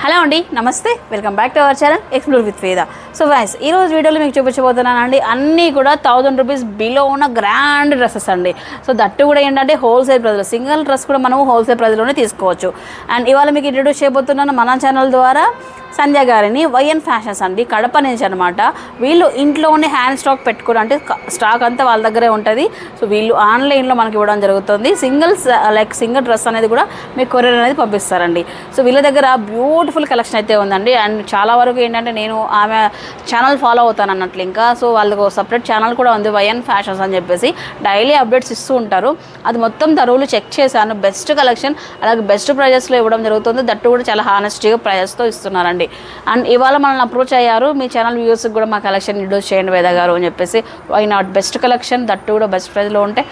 Hello అండి, నమస్తే, welcome back to our channel explore with Veda. So guys, ఈరోజు వీడియోలో మీకు చూపించబోతున్నానండి అన్నీ కూడా 1000 రూపీస్ బిలో ఉన్న గ్రాండ్ డ్రెస్సెస్ అండి. సో దట్టు కూడా ఏంటంటే హోల్సేల్ ప్రైస్లో, సింగిల్ డ్రెస్ కూడా మనము హోల్సేల్ ప్రైస్లోనే తీసుకోవచ్చు. అండ్ ఇవాళ మీకు ఇంట్రడ్యూస్ చేయబోతున్నాను మన ఛానల్ ద్వారా సంధ్య గారిని, వైఎన్ ఫ్యాషన్స్ అండి, కడప నుంచి అనమాట. వీళ్ళు ఇంట్లోనే హ్యాండ్ స్టాక్ పెట్టుకోవడం, అంటే స్టాక్ అంతా వాళ్ళ దగ్గరే ఉంటుంది. సో వీళ్ళు ఆన్లైన్లో మనకి ఇవ్వడం జరుగుతుంది. సింగిల్ డ్రెస్ అనేది కూడా మీకు కొరియర్ అనేది పంపిస్తారండి. సో వీళ్ళ దగ్గర బ్యూటిఫుల్ కలెక్షన్ అయితే ఉందండి. అండ్ చాలా వరకు ఏంటంటే నేను ఆమె ఛానల్ ఫాలో అవుతాను అన్నట్లు. ఇంకా సో వాళ్ళకు సపరేట్ ఛానల్ కూడా ఉంది, వైఎన్ ఫ్యాషన్స్ అని చెప్పేసి. డైలీ అప్డేట్స్ ఇస్తూ ఉంటారు. అది మొత్తం తరువులు చెక్ చేశాను. బెస్ట్ కలెక్షన్, అలాగే బెస్ట్ ప్రైజెస్లో ఇవ్వడం జరుగుతుంది. దట్టు కూడా చాలా హానెస్ట్గా ప్రైజెస్తో ఇస్తున్నారండి. అండ్ ఇవాళ మనల్ని అప్రోచ్ అయ్యారు, మీ ఛానల్ వ్యూవర్స్కి కూడా మా కలెక్షన్ ఇంట్రడ్యూస్ చేయండి వేద గారు అని చెప్పేసి. Why not, best collection, that కూడా బెస్ట్ ప్రైస్లో ఉంటే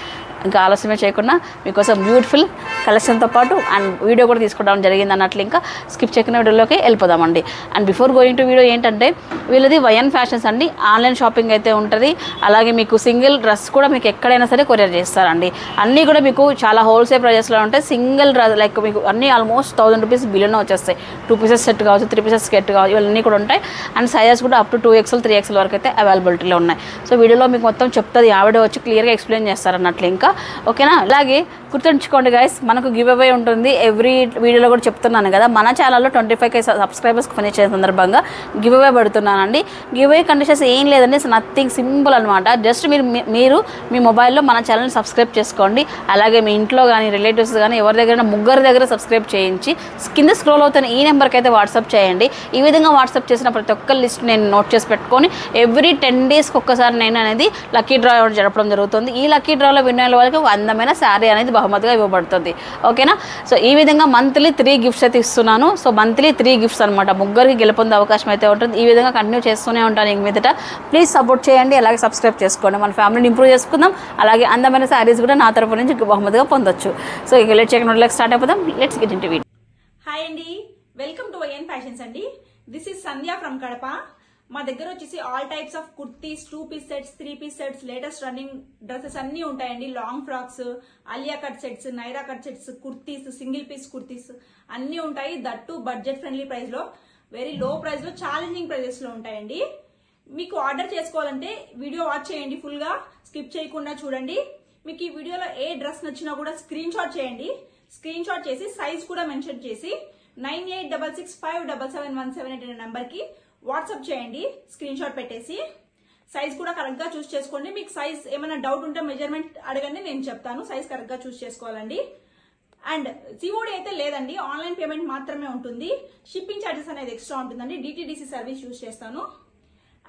ఇంకా ఆలస్యమే చేయకుండా మీకోసం బ్యూటిఫుల్ కలెక్షన్తో పాటు అండ్ వీడియో కూడా తీసుకోవడం జరిగింది అన్నట్లు. ఇంకా స్కిప్ చేయకుండా వీడియోలోకి వెళ్ళిపోదామండి. And before going to video ఏంటంటే, వీళ్ళది వైఎన్ ఫ్యాషన్స్ అండి, ఆన్లైన్ షాపింగ్ అయితే ఉంటుంది. అలాగే మీకు సింగిల్ డ్రెస్ కూడా మీకు ఎక్కడైనా సరే కొరియర్ చేస్తారండి. అన్నీ కూడా మీకు చాలా హోల్సేల్ ప్రైజెస్లో ఉంటాయి. సింగిల్ డ్రెస్ లైక్ మీకు అన్నీ ఆల్మోస్ట్ 1000 రూపీస్ బిలోనే వచ్చేస్తాయి. 2 పీసెస్ సెట్ కావచ్చు, 3 పీసెస్ సెట్ కావచ్చు, ఇవన్నీ కూడా ఉంటాయి. అండ్ సైజెస్ కూడా అప్ టు 2XL 3XL వరకు అయితే అవైలబిలిటీలో ఉన్నాయి. సో వీడియోలో మీకు మొత్తం చెప్తుంది, ఆవిడ వచ్చి క్లియర్గా ఎక్స్ప్లెయిన్ చేస్తారన్నట్లు. ఇంకా ఓకేనా? అలాగే గుర్తుంచుకోండి గైస్, మనకు గివ్ అవే ఉంటుంది. ఎవ్రీ వీడియోలో కూడా చెప్తున్నాను కదా, మన ఛానల్లో 25K సబ్స్క్రైబర్స్ ఫినిష్ చేసే సందర్భంగా గివ్ అవే పెడుతున్నానండి. గివ్ అవే కండిషన్స్ ఏం లేదండి, నథింగ్, సింపుల్ అనమాట. జస్ట్ మీరు మీ మొబైల్లో మన ఛానల్ని సబ్స్క్రైబ్ చేసుకోండి. అలాగే మీ ఇంట్లో కానీ రిలేటివ్స్ కానీ ఎవరి దగ్గర, ముగ్గురు దగ్గర సబ్స్క్రైబ్ చేయించి కింద స్క్రోల్ అవుతున్న ఈ నెంబర్కి అయితే వాట్సాప్ చేయండి. ఈ విధంగా వాట్సాప్ చేసిన ప్రతి ఒక్క లిస్ట్ నేను నోట్ చేసి పెట్టుకొని ఎవ్రీ 10 డేస్కి ఒక్కసారి నేను అనేది లక్కీ డ్రా జరపడం జరుగుతుంది. ఈ లక్కీ డ్రాలో విన్ అయిన వాళ్ళకి అందమైన శారీ అనేది బహుమతిగా ఇవ్వబడుతుంది. ఓకేనా? సో ఈ విధంగా మంత్లీ 3 గిఫ్ట్స్ అయితే ఇస్తున్నాను. సో మంత్లీ 3 గిఫ్ట్స్ అనమాట, ముగ్గురికి గెలుపొందే అవకాశం అయితే ఉంటుంది. ఈ విధంగా కంటిన్యూ చేస్తూనే ఉంటాను ఇంక మీదట. ప్లీజ్ సపోర్ట్ చేయండి, అలాగే సబ్స్క్రైబ్ చేసుకోండి. మన ఫ్యామిలీని ఇంప్రూవ్ చేసుకుందాం. అలాగే అందమైన శారీస్ కూడా నా తరఫు నుంచి బహుమతిగా పొందొచ్చు. సో ఇక లేట్ చేయకుండా స్టార్ట్ అయిపోదాం. Let's get into video. Hi అండి, వెల్కమ్ టు వైఎన్ ఫ్యాషన్స్ అండి. This is Sandhya from Kadapa. మా దగ్గర వచ్చేసి all types of kurtis, 2 piece sets, 3 piece sets, latest running dresses అన్ని ఉంటాయండి. Long frocks, Alia cut sets, Naira cut sets, kurtis, single piece kurtis అన్ని ఉంటాయి. దట్టు బడ్జెట్ ఫ్రెండ్లీ ప్రైస్ లో, వెరీ లో ప్రైస్ లో, ఛాలెంజింగ్ ప్రైజెస్ లో ఉంటాయండి. మీకు ఆర్డర్ చేసుకోవాలంటే వీడియో వాచ్ చేయండి, ఫుల్ గా స్కిప్ చేయకుండా చూడండి. మీకు ఈ వీడియోలో ఏ డ్రెస్ నచ్చినా కూడా స్క్రీన్ షాట్ చేయండి. స్క్రీన్ షాట్ చేసి సైజ్ కూడా మెన్షన్ చేసి 9866577178 అనే నెంబర్ కి వాట్సాప్ చేయండి. స్క్రీన్ షాట్ పెట్టేసి సైజ్ కూడా కరెక్ట్ గా చూస్ చేసుకోండి. మీకు సైజ్ ఏమైనా డౌట్ ఉంటే మెజర్మెంట్ అడగండి, నేను చెప్తాను. సైజ్ కరెక్ట్ గా చూస్ చేసుకోవాలండి. అండ్ సిఓడి అయితే లేదండి, ఆన్లైన్ పేమెంట్ మాత్రమే ఉంటుంది. షిప్పింగ్ ఛార్జెస్ అనేది ఎక్స్ట్రా ఉంటుందండి. DTDC సర్వీస్ యూజ్ చేస్తాను.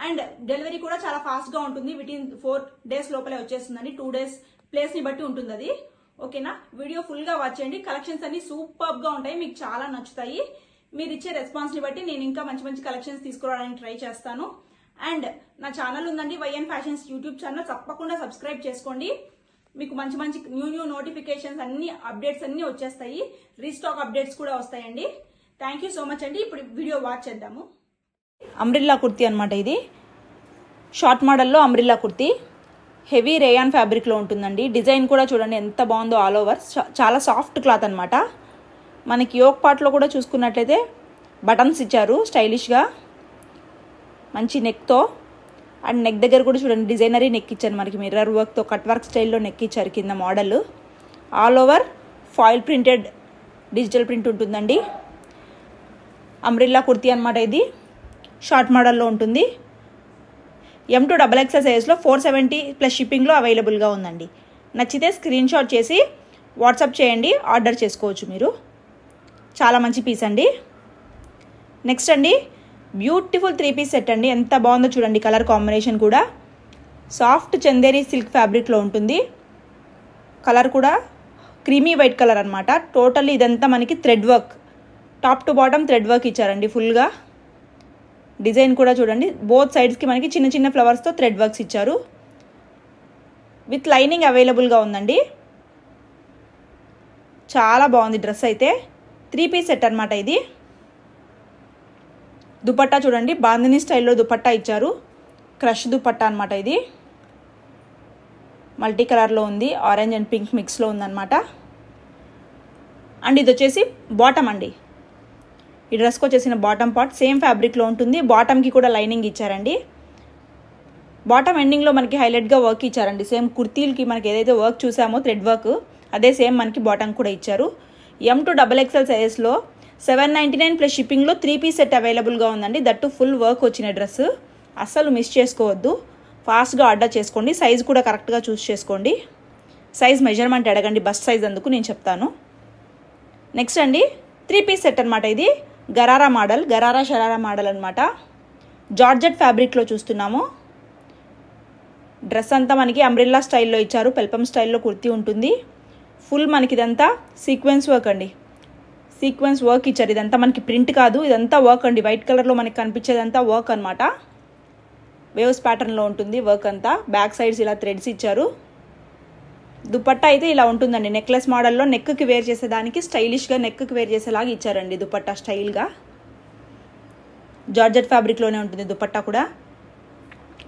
అండ్ డెలివరీ కూడా చాలా ఫాస్ట్ గా ఉంటుంది. వితిన్ 4 డేస్ లోపలే వచ్చేస్తుందండి. 2 డేస్ ప్లేస్ ని బట్టి ఉంటుంది అది. ఓకేనా? వీడియో ఫుల్ గా వాచ్ చేయండి. కలెక్షన్స్ అన్ని సూపర్ గా ఉంటాయి, మీకు చాలా నచ్చుతాయి. మీరు ఇచ్చే రెస్పాన్స్ ని బట్టి నేను ఇంకా మంచి మంచి కలెక్షన్స్ తీసుకురావడానికి ట్రై చేస్తాను. అండ్ నా ఛానల్ ఉందండి, వైఎన్ ఫ్యాషన్స్ యూట్యూబ్ ఛానల్, తప్పకుండా సబ్స్క్రైబ్ చేసుకోండి. మీకు మంచి మంచి న్యూ నోటిఫికేషన్స్ అన్ని, అప్డేట్స్ అన్ని వచ్చేస్తాయి. రీస్టాక్ అప్డేట్స్ కూడా వస్తాయండి. థ్యాంక్ యూ సో మచ్ అండి. ఇప్పుడు వీడియో వాచ్ చేద్దాము. అంబ్రిల్లా కుర్తీ అనమాట. ఇది షార్ట్ మోడల్లో umbrella kurti, heavy rayon fabric లో ఉంటుందండి. డిజైన్ కూడా చూడండి ఎంత బాగుందో, ఆల్ ఓవర్ చాలా సాఫ్ట్ క్లాత్ అనమాట. మనకి యోక్ పార్ట్లో కూడా చూసుకున్నట్లయితే బటన్స్ ఇచ్చారు స్టైలిష్గా, మంచి నెక్తో. అండ్ నెక్ దగ్గర కూడా చూడండి డిజైనరీ నెక్ ఇచ్చారు, మనకి మిర్రర్ వర్క్తో కట్ వర్క్ స్టైల్లో నెక్ ఇచ్చారు. కింద model all over foil printed digital print ఉంటుందండి. అంబ్రిల్లా కుర్తీ అనమాట. ఇది షార్ట్ మోడల్లో ఉంటుంది. M to XXL సైజ్లో 470 ప్లస్ షిప్పింగ్లో అవైలబుల్గా ఉందండి. నచ్చితే స్క్రీన్ షాట్ చేసి వాట్సాప్ చేయండి, ఆర్డర్ చేసుకోవచ్చు మీరు. చాలా మంచి పీస్ అండి. నెక్స్ట్ అండి, బ్యూటిఫుల్ 3 పీస్ సెట్ అండి. ఎంత బాగుందో చూడండి, కలర్ కాంబినేషన్ కూడా సాఫ్ట్ చందేరి సిల్క్ ఫ్యాబ్రిక్లో ఉంటుంది. కలర్ కూడా క్రీమీ వైట్ కలర్ అనమాట. టోటల్లీ ఇదంతా మనకి thread work, top to bottom thread work ఇచ్చారండి ఫుల్గా. డిజైన్ కూడా చూడండి, బోత్ సైడ్స్కి మనకి చిన్న చిన్న ఫ్లవర్స్తో థ్రెడ్ వర్క్స్ ఇచ్చారు. విత్ లైనింగ్ అవైలబుల్గా ఉందండి. చాలా బాగుంది డ్రెస్ అయితే. 3 పీస్ సెట్ అనమాట ఇది. దుపట్టా చూడండి, బాందిని స్టైల్లో దుపట్టా ఇచ్చారు. క్రష్ దుపట్టా అనమాట ఇది. మల్టీ కలర్లో ఉంది, ఆరెంజ్ అండ్ పింక్ మిక్స్లో ఉందన్నమాట. అండ్ ఇది వచ్చేసి బాటమ్ అండి. ఈ డ్రెస్కి వచ్చేసిన బాటమ్ పార్ట్ సేమ్ ఫ్యాబ్రిక్లో ఉంటుంది. బాటమ్కి కూడా లైనింగ్ ఇచ్చారండి. బాటమ్ ఎండింగ్లో మనకి హైలైట్గా వర్క్ ఇచ్చారండి. సేమ్ కుర్తీలకి మనకి ఏదైతే వర్క్ చూసామో థ్రెడ్ వర్క్ అదే సేమ్ మనకి బాటమ్ కూడా ఇచ్చారు. M2XXL సైజెస్లో 799 ప్లస్ షిప్పింగ్లో 3 పీస్ సెట్ అవైలబుల్గా ఉందండి. దట్టు ఫుల్ వర్క్ వచ్చిన డ్రెస్ అస్సలు మిస్ చేసుకోవద్దు. ఫాస్ట్గా ఆర్డర్ చేసుకోండి. సైజ్ కూడా కరెక్ట్గా చూస్ చేసుకోండి. సైజ్ మెజర్మెంట్ అడగండి, బస్ట్ సైజ్ అందుకు నేను చెప్తాను. నెక్స్ట్ అండి 3 పీస్ సెట్ అనమాట. ఇది గరారా మోడల్, గరారా షరారా మోడల్ అనమాట. జార్జెట్ ఫ్యాబ్రిక్లో చూస్తున్నాము. డ్రెస్ అంతా మనకి అంబ్రెల్లా స్టైల్లో ఇచ్చారు. పెల్పమ్ స్టైల్లో కుర్తీ ఉంటుంది. ఫుల్ మనకి ఇదంతా సీక్వెన్స్ వర్క్ అండి. సీక్వెన్స్ వర్క్ ఇచ్చారు. ఇదంతా మనకి ప్రింట్ కాదు, ఇదంతా వర్క్ అండి. వైట్ కలర్లో మనకి కనిపించేదంతా వర్క్ అనమాట. వేవ్స్ ప్యాటర్న్లో ఉంటుంది వర్క్ అంతా. బ్యాక్ సైడ్స్ ఇలా థ్రెడ్స్ ఇచ్చారు. దుపట్టా అయితే ఇలా ఉంటుందండి. నెక్లెస్ మోడల్లో నెక్కి వేర్ చేసేదానికి స్టైలిష్గా నెక్కి వేర్ చేసేలాగా ఇచ్చారండి దుపట్టా స్టైల్గా. జార్జెట్ ఫ్యాబ్రిక్లోనే ఉంటుంది దుపట్టా కూడా.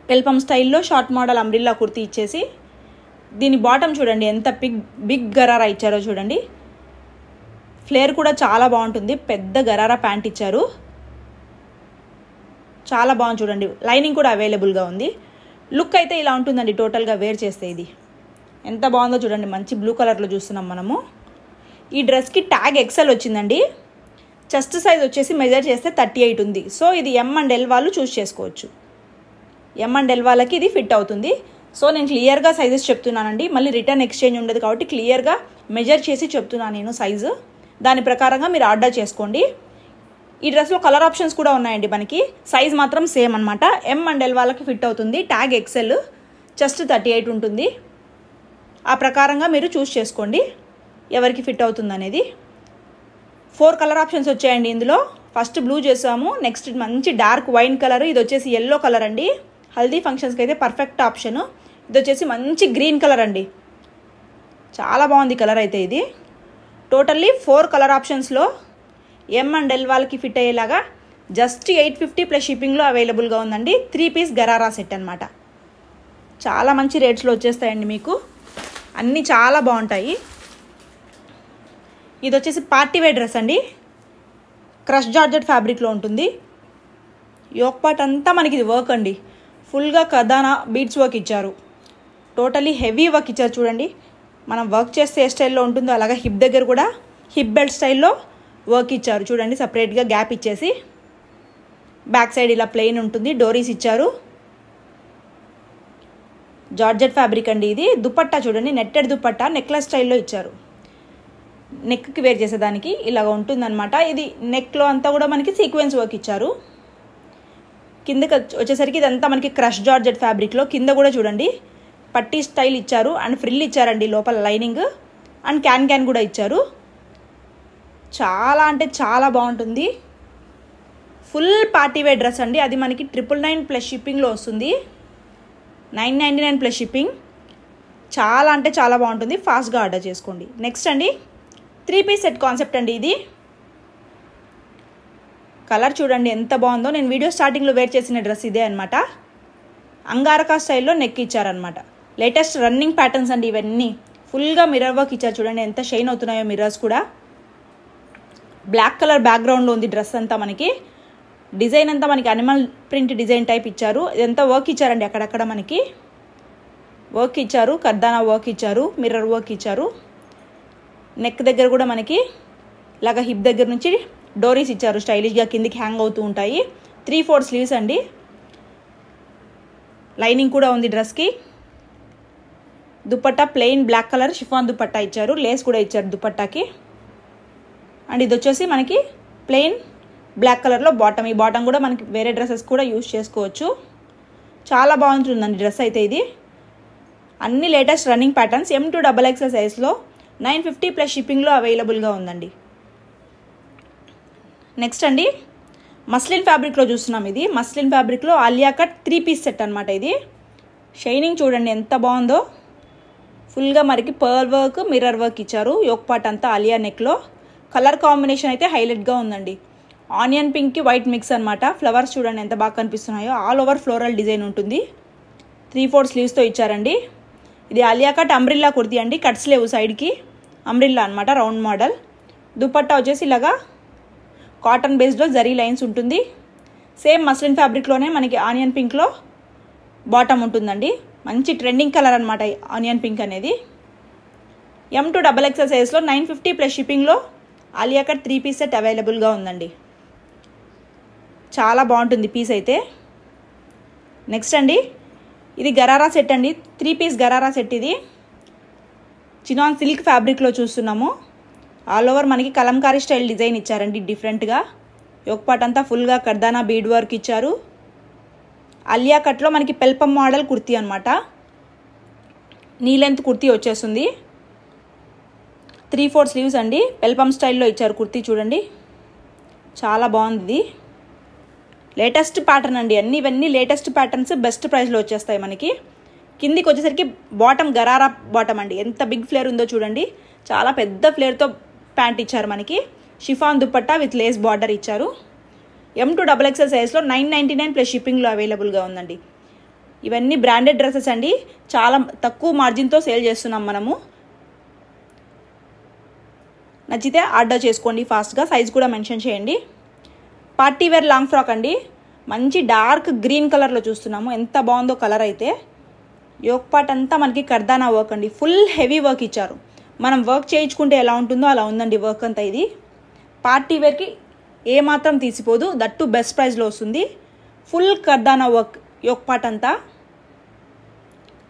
పెల్పమ్ స్టైల్లో షార్ట్ మోడల్ అంబ్రిల్లా కుర్తీ ఇచ్చేసి దీని బాటమ్ చూడండి ఎంత బిగ్ గరారా ఇచ్చారో చూడండి. ఫ్లేర్ కూడా చాలా బాగుంటుంది. పెద్ద గరారా ప్యాంట్ ఇచ్చారు. చాలా బాగుంది చూడండి. లైనింగ్ కూడా అవైలబుల్గా ఉంది. లుక్ అయితే ఇలా ఉంటుందండి టోటల్గా వేర్ చేస్తే. ఇది ఎంత బాగుందో చూడండి. మంచి బ్లూ కలర్లో చూస్తున్నాం మనము. ఈ డ్రెస్కి ట్యాగ్ XL వచ్చిందండి. చెస్ట్ సైజ్ వచ్చేసి మెజర్ చేస్తే 38 ఉంది. సో ఇది M&L వాళ్ళు చూస్ చేసుకోవచ్చు. M&L వాళ్ళకి ఇది ఫిట్ అవుతుంది. సో నేను క్లియర్గా సైజెస్ చెప్తున్నానండి. మళ్ళీ రిటర్న్ ఎక్స్చేంజ్ ఉండదు కాబట్టి క్లియర్గా మెజర్ చేసి చెప్తున్నాను నేను సైజు. దాని ప్రకారంగా మీరు ఆర్డర్ చేసుకోండి. ఈ డ్రెస్లో కలర్ ఆప్షన్స్ కూడా ఉన్నాయండి మనకి. సైజ్ మాత్రం సేమ్ అనమాట. M&L వాళ్ళకి ఫిట్ అవుతుంది. ట్యాగ్ XL, చెస్ట్ 38 ఉంటుంది. ఆ ప్రకారంగా మీరు చూస్ చేసుకోండి ఎవరికి ఫిట్ అవుతుంది అనేది. 4 కలర్ ఆప్షన్స్ వచ్చాయండి ఇందులో. ఫస్ట్ బ్లూ చేసాము. నెక్స్ట్ మంచి డార్క్ వైన్ కలర్. ఇది వచ్చేసి ఎల్లో కలర్ అండి. హల్దీ ఫంక్షన్స్కి అయితే పర్ఫెక్ట్ ఆప్షను. ఇది వచ్చేసి మంచి గ్రీన్ కలర్ అండి. చాలా బాగుంది కలర్ అయితే ఇది. టోటల్లీ 4 కలర్ ఆప్షన్స్లో M&L వాళ్ళకి ఫిట్ అయ్యేలాగా జస్ట్ 850 ప్లస్ షిప్పింగ్లో అవైలబుల్గా ఉందండి. 3 పీస్ గరారా సెట్ అనమాట. చాలా మంచి రేట్స్లో వచ్చేస్తాయండి మీకు. అన్నీ చాలా బాగుంటాయి. ఇది వచ్చేసి పార్టీ వేర్ డ్రెస్ అండి. క్రష్ జార్జెట్ ఫ్యాబ్రిక్లో ఉంటుంది. యోక్ పార్ట్ అంతా మనకి ఇది వర్క్ అండి. ఫుల్గా కదానా బీడ్స్ వర్క్ ఇచ్చారు. టోటలీ హెవీ వర్క్ ఇచ్చారు చూడండి. మనం వర్క్ చేస్తే ఏ స్టైల్లో ఉంటుందో అలాగా హిప్ దగ్గర కూడా హిప్ బెల్ట్ స్టైల్లో వర్క్ ఇచ్చారు చూడండి. సపరేట్గా గ్యాప్ ఇచ్చేసి బ్యాక్ సైడ్ ఇలా ప్లెయిన్ ఉంటుంది. డోరీస్ ఇచ్చారు. జార్జెట్ ఫ్యాబ్రిక్ అండి ఇది. దుపట్టా చూడండి, నెట్టెడ్ దుపట్టా నెక్లెస్ స్టైల్లో ఇచ్చారు. నెక్కి వేర్ చేసేదానికి ఇలాగ ఉంటుందన్నమాట. ఇది నెక్లో అంతా కూడా మనకి సీక్వెన్స్ వర్క్ ఇచ్చారు. కిందకి వచ్చేసరికి ఇదంతా మనకి క్రష్ జార్జెట్ ఫ్యాబ్రిక్లో కింద కూడా చూడండి పట్టీ స్టైల్ ఇచ్చారు. అండ్ ఫ్రిల్ ఇచ్చారండి లోపల లైనింగ్. అండ్ క్యాన్ కూడా ఇచ్చారు. చాలా అంటే చాలా బాగుంటుంది. ఫుల్ పార్టీ వేర్ డ్రెస్ అండి. అది మనకి 999 ప్లస్ షిప్పింగ్లో వస్తుంది. 999 ప్లస్ షిప్పింగ్. చాలా అంటే చాలా బాగుంటుంది. ఫాస్ట్గా ఆర్డర్ చేసుకోండి. నెక్స్ట్ అండి 3 పీస్ సెట్ కాన్సెప్ట్ అండి ఇది. కలర్ చూడండి ఎంత బాగుందో. నేను వీడియో స్టార్టింగ్లో వేర్ చేసిన డ్రెస్ ఇదే అనమాట. అంగారకా స్టైల్లో నెక్ ఇచ్చారనమాట. లేటెస్ట్ రన్నింగ్ ప్యాటర్న్స్ అండి ఇవన్నీ. ఫుల్గా మిర్రర్ వర్క్ ఇచ్చారు చూడండి ఎంత షైన్ అవుతున్నాయో మిర్రర్స్ కూడా. బ్లాక్ కలర్ బ్యాక్గ్రౌండ్లో ఉంది డ్రెస్ అంతా మనకి. డిజైన్ అంతా మనకి అనిమల్ ప్రింట్ డిజైన్ టైప్ ఇచ్చారు. ఇదంతా వర్క్ ఇచ్చారండి. అక్కడక్కడ మనకి వర్క్ ఇచ్చారు. కర్దానా వర్క్ ఇచ్చారు. మిర్రర్ వర్క్ ఇచ్చారు. నెక్ దగ్గర కూడా మనకి ఇలాగ హిప్ దగ్గర నుంచి డోరీస్ ఇచ్చారు. స్టైలిష్గా కిందికి హ్యాంగ్ అవుతూ ఉంటాయి. 3/4 స్లీవ్స్ అండి. లైనింగ్ కూడా ఉంది డ్రెస్కి. Dupatta plain black colour chiffon dupatta ఇచ్చారు. లేస్ కూడా ఇచ్చారు దుపట్టాకి. అండ్ ఇది వచ్చేసి మనకి ప్లెయిన్ బ్లాక్ కలర్లో బాటమ్. ఈ బాటమ్ కూడా మనకి వేరే డ్రెస్సెస్ కూడా యూజ్ చేసుకోవచ్చు. చాలా బాగుంటుందండి డ్రెస్ అయితే ఇది. అన్ని లేటెస్ట్ రన్నింగ్ ప్యాటర్న్స్. M2XXL సైజ్లో 950 ప్లస్ షిప్పింగ్లో అవైలబుల్గా ఉందండి. నెక్స్ట్ అండి మస్లిన్ ఫ్యాబ్రిక్లో చూస్తున్నాం. ఇది మస్లిన్ ఫ్యాబ్రిక్లో ఆలియా కట్ 3 పీస్ సెట్ అనమాట. ఇది షైనింగ్ చూడండి ఎంత బాగుందో. ఫుల్గా మనకి పర్ల్ వర్క్ మిర్రర్ వర్క్ ఇచ్చారు. యోక్ పార్ట్ అంతా ఆలియా నెక్లో. కలర్ కాంబినేషన్ అయితే హైలైట్గా ఉందండి. ఆనియన్ పింక్కి వైట్ మిక్స్ అనమాట. ఫ్లవర్స్ చూడండి ఎంత బాగా కనిపిస్తున్నాయో. ఆల్ ఓవర్ ఫ్లోరల్ డిజైన్ ఉంటుంది. 3/4 స్లీవ్స్తో ఇచ్చారండి. ఇది ఆలియా కట్ అంబ్రిల్లా కుర్తీ అండి. కట్స్ లేవు సైడ్కి. అంబ్రిల్లా అనమాట రౌండ్ మోడల్. దుపట్టా వచ్చేసి ఇలాగా కాటన్ బేస్డ్లో జరీ లైన్స్ ఉంటుంది. సేమ్ మస్లిన్ ఫ్యాబ్రిక్లోనే మనకి ఆనియన్ పింక్లో బాటమ్ ఉంటుందండి. మంచి ట్రెండింగ్ కలర్ అనమాట ఆనియన్ పింక్ అనేది. M2XXL సైజ్లో 950 ప్లస్ షిప్పింగ్లో ఆలియా కట్ 3 పీస్ సెట్ అవైలబుల్గా ఉందండి. చాలా బాగుంటుంది పీస్ అయితే. నెక్స్ట్ అండి, ఇది గరారా సెట్ అండి. 3 పీస్ గరారా సెట్. ఇది చినాన్ సిల్క్ ఫ్యాబ్రిక్లో చూస్తున్నాము. ఆల్ ఓవర్ మనకి కలంకారీ స్టైల్ డిజైన్ ఇచ్చారండి డిఫరెంట్గా. యోక్ పార్ట్ అంతా ఫుల్గా కర్దానా బీడ్ వర్క్ ఇచ్చారు. ఆలియా కట్లో మనకి పెల్పం మోడల్ కుర్తీ అనమాట. నీ లెంత్ కుర్తీ వచ్చేస్తుంది. 3/4 స్లీవ్స్ అండి. పెల్పం స్టైల్లో ఇచ్చారు కుర్తీ చూడండి. చాలా బాగుంది. ఇది లేటెస్ట్ ప్యాటర్న్ అండి. ఇవన్నీ లేటెస్ట్ ప్యాటర్న్స్ బెస్ట్ ప్రైస్లో వచ్చేస్తాయి మనకి. కిందికి వచ్చేసరికి బాటమ్ గరారా బాటమ్ అండి. ఎంత బిగ్ ఫ్లేర్ ఉందో చూడండి. చాలా పెద్ద ఫ్లేర్తో ప్యాంట్ ఇచ్చారు మనకి. Chiffon dupatta with lace border ఇచ్చారు. M2XXL సైజ్లో 999 ప్లస్ షిప్పింగ్లో అవైలబుల్గా ఉందండి. ఇవన్నీ బ్రాండెడ్ డ్రెస్సెస్ అండి. చాలా తక్కువ మార్జిన్తో సేల్ చేస్తున్నాం మనము. నచ్చితే ఆర్డర్ చేసుకోండి ఫాస్ట్గా. సైజ్ కూడా మెన్షన్ చేయండి. పార్టీ వేర్ లాంగ్ ఫ్రాక్ అండి. మంచి డార్క్ గ్రీన్ కలర్లో చూస్తున్నాము. ఎంత బాగుందో కలర్ అయితే. యోక్ పార్ట్ అంతా మనకి కర్దానా వర్క్ అండి. ఫుల్ హెవీ వర్క్ ఇచ్చారు. మనం వర్క్ చేయించుకుంటే ఎలా ఉంటుందో అలా ఉందండి వర్క్ అంతా. ఇది పార్టీ వేర్కి ఏమాత్రం తీసిపోదు. దట్టు బెస్ట్ ప్రైస్లో వస్తుంది. ఫుల్ కర్దానా వర్క్ యోక్ పార్ట్ అంతా.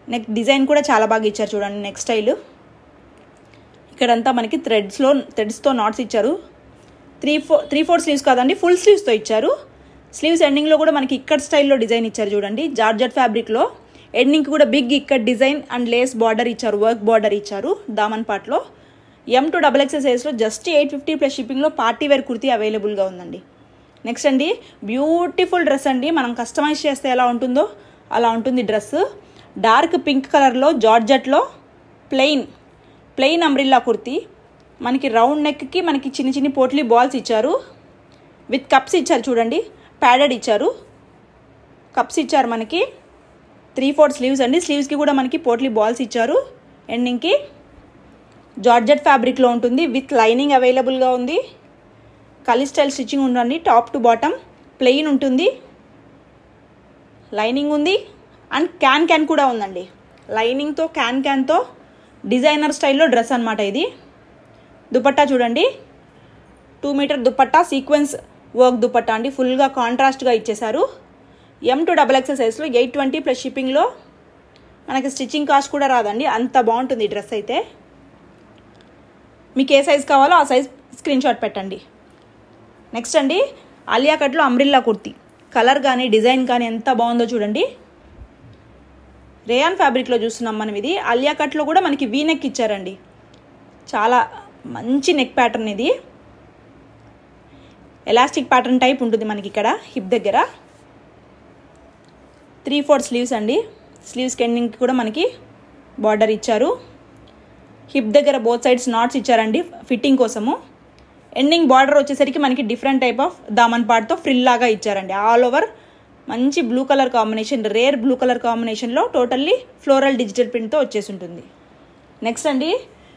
నెక్ డిజైన్ కూడా చాలా బాగా ఇచ్చారు చూడండి. నెక్ స్టైల్ ఇక్కడంతా మనకి థ్రెడ్స్తో నాట్స్ ఇచ్చారు. 3/4 స్లీవ్స్ కాదండి, ఫుల్ స్లీవ్స్తో ఇచ్చారు. స్లీవ్స్ ఎండింగ్లో కూడా మనకి ఇక్కట్ స్టైల్లో డిజైన్ ఇచ్చారు చూడండి. జార్జెట్ ఫ్యాబ్రిక్లో ఎండింగ్కి కూడా big ikkat design and lace border ఇచ్చారు. వర్క్ బార్డర్ ఇచ్చారు దామన్ పార్ట్లో. M2XXL సైజ్లో జస్ట్ 850 ప్లస్ షిప్పింగ్లో పార్టీ వేర్ కుర్తీ అవైలబుల్గా ఉందండి. నెక్స్ట్ అండి, బ్యూటిఫుల్ డ్రెస్ అండి. మనం కస్టమైజ్ చేస్తే ఎలా ఉంటుందో అలా ఉంటుంది డ్రెస్. డార్క్ పింక్ కలర్లో జార్జెట్లో ప్లెయిన్ అంబ్రిల్లా కుర్తీ. మనకి రౌండ్ నెక్కి మనకి చిన్ని పోట్లీ బాల్స్ ఇచ్చారు. విత్ కప్స్ ఇచ్చారు చూడండి. ప్యాడెడ్ ఇచ్చారు. కప్స్ ఇచ్చారు మనకి. 3/4 స్లీవ్స్ అండి. స్లీవ్స్కి కూడా మనకి పోట్లీ బాల్స్ ఇచ్చారు. ఎండింగ్కి జార్జెట్ ఫ్యాబ్రిక్లో ఉంటుంది. విత్ లైనింగ్ అవైలబుల్గా ఉంది. కలీ స్టైల్ స్టిచ్చింగ్ ఉందండి. టాప్ టు బాటమ్ ప్లెయిన్ ఉంటుంది. లైనింగ్ ఉంది అండ్ క్యాన్ కూడా ఉందండి. లైనింగ్తో క్యాన్తో డిజైనర్ స్టైల్లో డ్రెస్ అనమాట ఇది. దుపట్టా చూడండి. 2 meter dupatta, sequence work dupatta అండి. ఫుల్గా కాంట్రాస్ట్గా ఇచ్చేశారు. M2XXL సైజ్లో 820 ప్లస్ షిప్పింగ్లో. మనకి స్టిచ్చింగ్ కాస్ట్ కూడా రాదండి. అంత బాగుంటుంది ఈ డ్రెస్ అయితే. మీకు ఏ సైజ్ కావాలో ఆ సైజ్ స్క్రీన్ షాట్ పెట్టండి. నెక్స్ట్ అండి, ఆలియా కట్లో అంబ్రిల్లా కుర్తీ. కలర్ కానీ డిజైన్ కానీ ఎంత బాగుందో చూడండి. రేయాన్ ఫ్యాబ్రిక్లో చూస్తున్నాం మనం. ఇది ఆలియా కట్లో కూడా మనకి వీ నెక్ ఇచ్చారండి. చాలా మంచి నెక్ ప్యాటర్న్ ఇది. ఎలాస్టిక్ ప్యాటర్న్ టైప్ ఉంటుంది మనకి ఇక్కడ హిప్ దగ్గర. 3/4 స్లీవ్స్ అండి. స్లీవ్స్ ఎండింగ్కి కూడా మనకి బార్డర్ ఇచ్చారు. హిప్ దగ్గర బోత్ సైడ్స్ నాట్స్ ఇచ్చారండి ఫిట్టింగ్ కోసము. ఎండింగ్ బార్డర్ వచ్చేసరికి మనకి different type of Daman పార్ట్తో frill లాగా ఇచ్చారండి. ఆల్ ఓవర్ మంచి blue colour combination, rare blue colour కాంబినేషన్లో టోటల్లీ ఫ్లోరల్ డిజిటల్ ప్రింట్తో వచ్చేసి ఉంటుంది. నెక్స్ట్ అండి,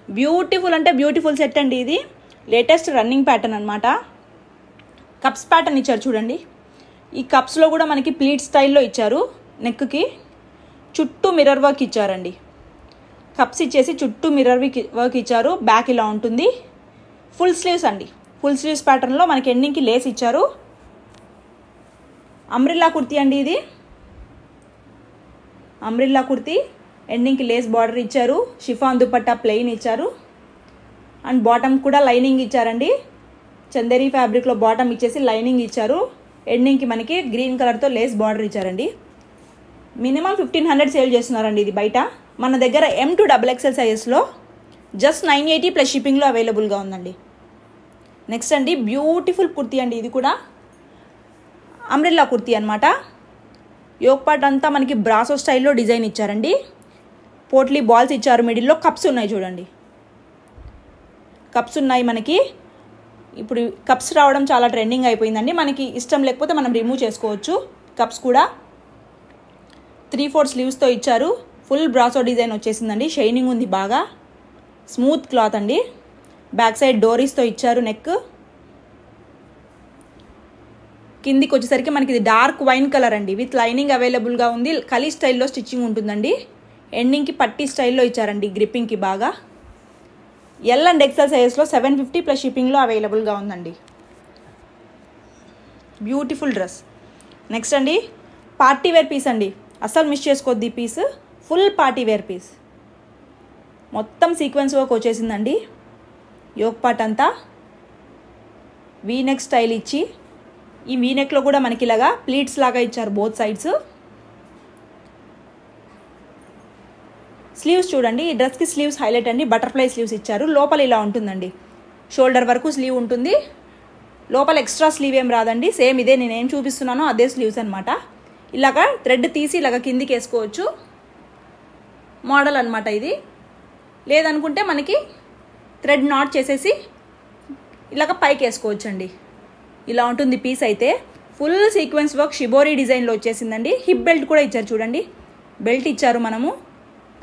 బ్యూటిఫుల్ అంటే బ్యూటిఫుల్ సెట్ అండి. ఇది లేటెస్ట్ రన్నింగ్ ప్యాటర్న్ అనమాట. కప్స్ ప్యాటర్న్ ఇచ్చారు చూడండి. ఈ కప్స్లో కూడా మనకి ప్లీట్ స్టైల్లో ఇచ్చారు. నెక్కి చుట్టూ మిర్రర్ వర్క్ ఇచ్చారండి. కప్స్ ఇచ్చేసి చుట్టూ మిర్రర్ వర్క్ ఇచ్చారు. బ్యాక్ ఇలా ఉంటుంది. ఫుల్ స్లీవ్స్ అండి. ఫుల్ స్లీవ్స్ ప్యాటర్న్లో మనకి ఎండింగ్కి లేస్ ఇచ్చారు. అంబ్రిల్లా కుర్తీ అండి. ఇది అంబ్రిల్లా కుర్తీ. ఎండింగ్కి లేస్ బార్డర్ ఇచ్చారు. షిఫాన్ దుపట్టా ప్లెయిన్ ఇచ్చారు. అండ్ బాటమ్ కూడా లైనింగ్ ఇచ్చారండి. చందేరి ఫ్యాబ్రిక్లో బాటమ్ ఇచ్చేసి లైనింగ్ ఇచ్చారు. ఎండింగ్కి మనకి గ్రీన్ కలర్తో లేస్ బార్డర్ ఇచ్చారండి. మినిమం 1500 సేల్ చేస్తున్నారండి ఇది బయట. మన దగ్గర M2XXL సైజెస్లో జస్ట్ 980 ప్లస్ షిప్పింగ్లో అవైలబుల్గా ఉందండి. నెక్స్ట్ అండి, బ్యూటిఫుల్ కుర్తీ అండి. ఇది కూడా అంబ్రెల్లా కుర్తీ అనమాట. యోక్ పార్ట్ అంతా మనకి బ్రాసో స్టైల్లో డిజైన్ ఇచ్చారండి. పోట్లీ బాల్స్ ఇచ్చారు. మిడిల్లో కప్స్ ఉన్నాయి చూడండి. కప్స్ ఉన్నాయి మనకి. ఇప్పుడు కప్స్ రావడం చాలా ట్రెండింగ్ అయిపోయిందండి. మనకి ఇష్టం లేకపోతే మనం రిమూవ్ చేసుకోవచ్చు. కప్స్ కూడా 3/4 స్లీవ్స్తో ఇచ్చారు. ఫుల్ బ్రాసో డిజైన్ వచ్చేసిందండి. షైనింగ్ ఉంది బాగా. స్మూత్ క్లాత్ అండి. బ్యాక్ సైడ్ డోరీస్తో ఇచ్చారు నెక్. కిందికి వచ్చేసరికి మనకి ఇది డార్క్ వైన్ కలర్ అండి, విత్ లైనింగ్ అవైలబుల్గా ఉంది. కలీ స్టైల్లో స్టిచ్చింగ్ ఉంటుందండి. ఎండింగ్కి పట్టీ స్టైల్లో ఇచ్చారండి గ్రిప్పింగ్కి బాగా. ఎల్ అండ్ ఎక్సెల్ సైజెస్లో 750 ప్లస్ షిప్పింగ్లో అవైలబుల్గా ఉందండి. Beautiful dress. నెక్స్ట్ అండి పార్టీ వేర్ పీస్ అండి, అస్సలు మిస్ చేసుకోవద్దు ఈ piece. Full party wear piece, మొత్తం సీక్వెన్స్ వర్క్ వచ్చేసిందండి. యోక్ పార్ట్ అంతా వీనెక్ స్టైల్ ఇచ్చి, ఈ వీనెక్లో కూడా మనకి ఇలాగా ప్లీట్స్ లాగా ఇచ్చారు బోత్ సైడ్స్. స్లీవ్స్ చూడండి, ఈ డ్రెస్కి స్లీవ్స్ హైలైట్ అండి, బటర్ఫ్లై స్లీవ్స్ ఇచ్చారు. లోపల ఇలా ఉంటుందండి, షోల్డర్ వరకు స్లీవ్ ఉంటుంది. లోపల ఎక్స్ట్రా స్లీవ్ ఏం రాదండి, సేమ్ ఇదే నేనేం చూపిస్తున్నానో అదే స్లీవ్స్ అనమాట. ఇలాగా థ్రెడ్ తీసి ఇలాగ కిందికి వేసుకోవచ్చు, మోడల్ అనమాట ఇది. లేదనుకుంటే మనకి థ్రెడ్ నాట్ చేసేసి ఇలాగ పైకి వేసుకోవచ్చు అండి. ఇలా ఉంటుంది పీస్ అయితే. ఫుల్ సీక్వెన్స్ వర్క్ షిబోరీ డిజైన్లో వచ్చేసిందండి. హిప్ బెల్ట్ కూడా ఇచ్చారు చూడండి, బెల్ట్ ఇచ్చారు, మనము